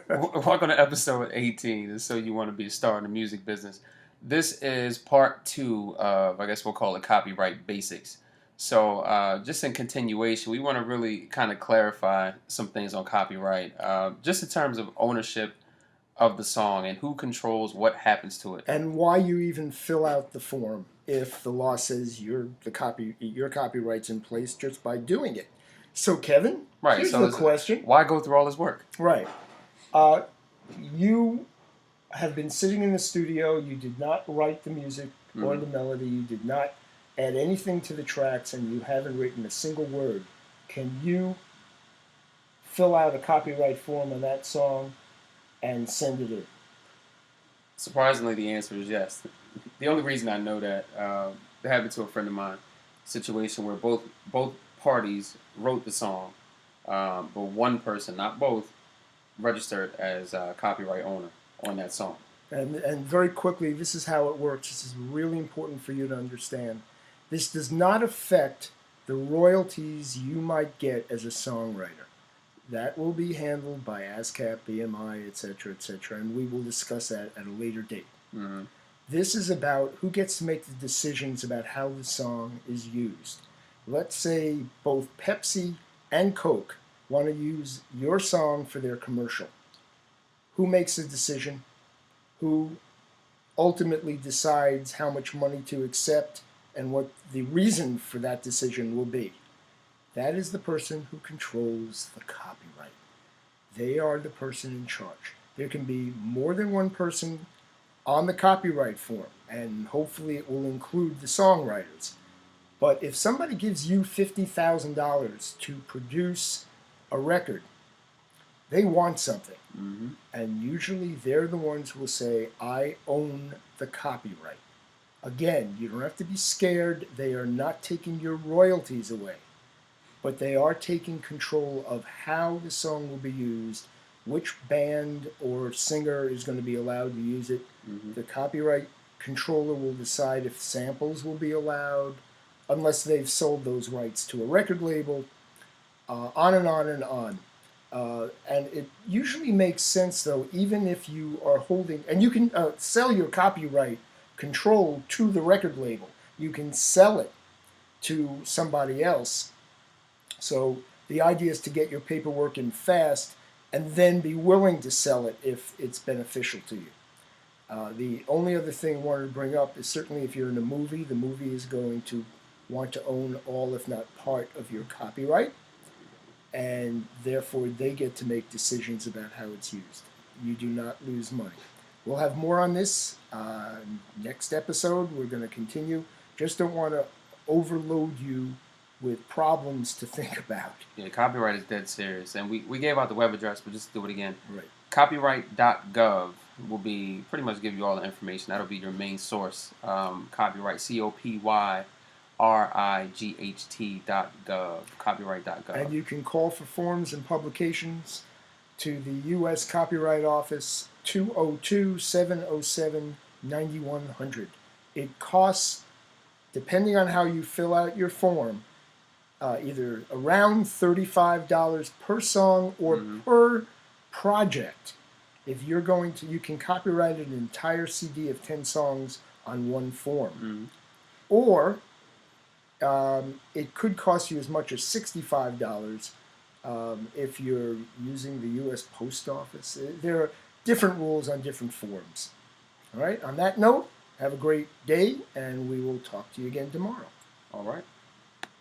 Welcome to episode 18. And so you want to be a star in the music business. This is part two of, I guess we'll call it copyright basics. So, just in continuation, we want to really kind of clarify some things on copyright, just in terms of ownership of the song and who controls what happens to it. And why you even fill out the form if the law says your copyright's in place just by doing it. So, Kevin, Right. here's So the question. why go through all this work? Right. You have been sitting in the studio. You did not write the music or the melody. You did not add anything to the tracks, and you haven't written a single word. Can you fill out a copyright form on that song and send it in? Surprisingly, the answer is yes. The only reason I know that, it happened to a friend of mine, situation where both parties wrote the song, but one person, not both, registered as a copyright owner on that song. And very quickly, this is how it works. This is really important for you to understand. This does not affect the royalties you might get as a songwriter. That will be handled by ASCAP, BMI, etc., etc., and we will discuss that at a later date. Mm-hmm. This is about who gets to make the decisions about how the song is used. Let's say both Pepsi and Coke want to use your song for their commercial. Who makes the decision? Who ultimately decides how much money to accept and what the reason for that decision will be? That is the person who controls the copyright. They are the person in charge. There can be more than one person on the copyright form, and hopefully it will include the songwriters. But if somebody gives you $50,000 to produce a record, they want something. Mm-hmm. And usually they're the ones who will say, I own the copyright. Again, you don't have to be scared. They are not taking your royalties away, but they are taking control of how the song will be used, which band or singer is going to be allowed to use it. Mm-hmm. The copyright controller will decide if samples will be allowed, unless they've sold those rights to a record label, on and on and on. And it usually makes sense, though, even if you are holding, and you can sell your copyright control to the record label. You can sell it to somebody else. So the idea is to get your paperwork in fast and then be willing to sell it if it's beneficial to you. The only other thing I wanted to bring up is certainly if you're in a movie, the movie is going to want to own all, if not part, of your copyright, and therefore they get to make decisions about how it's used. You do not lose money. We'll have more on this next episode. We're going to continue. Just don't want to overload you with problems to think about. Yeah, copyright is dead serious. And we gave out the web address, but just do it again. Right. Copyright.gov will be pretty much give you all the information. That'll be your main source. Copyright, COPYRIGHT.gov, copyright.gov. And you can call for forms and publications to the U.S. Copyright Office, 202-707-9100. It costs, depending on how you fill out your form, either around $35 per song or per project. If you're going to, you can copyright an entire CD of 10 songs on one form. Or it could cost you as much as $65 if you're using the U.S. Post Office. There are different rules on different forms. All right, on that note, have a great day, and we will talk to you again tomorrow. All right.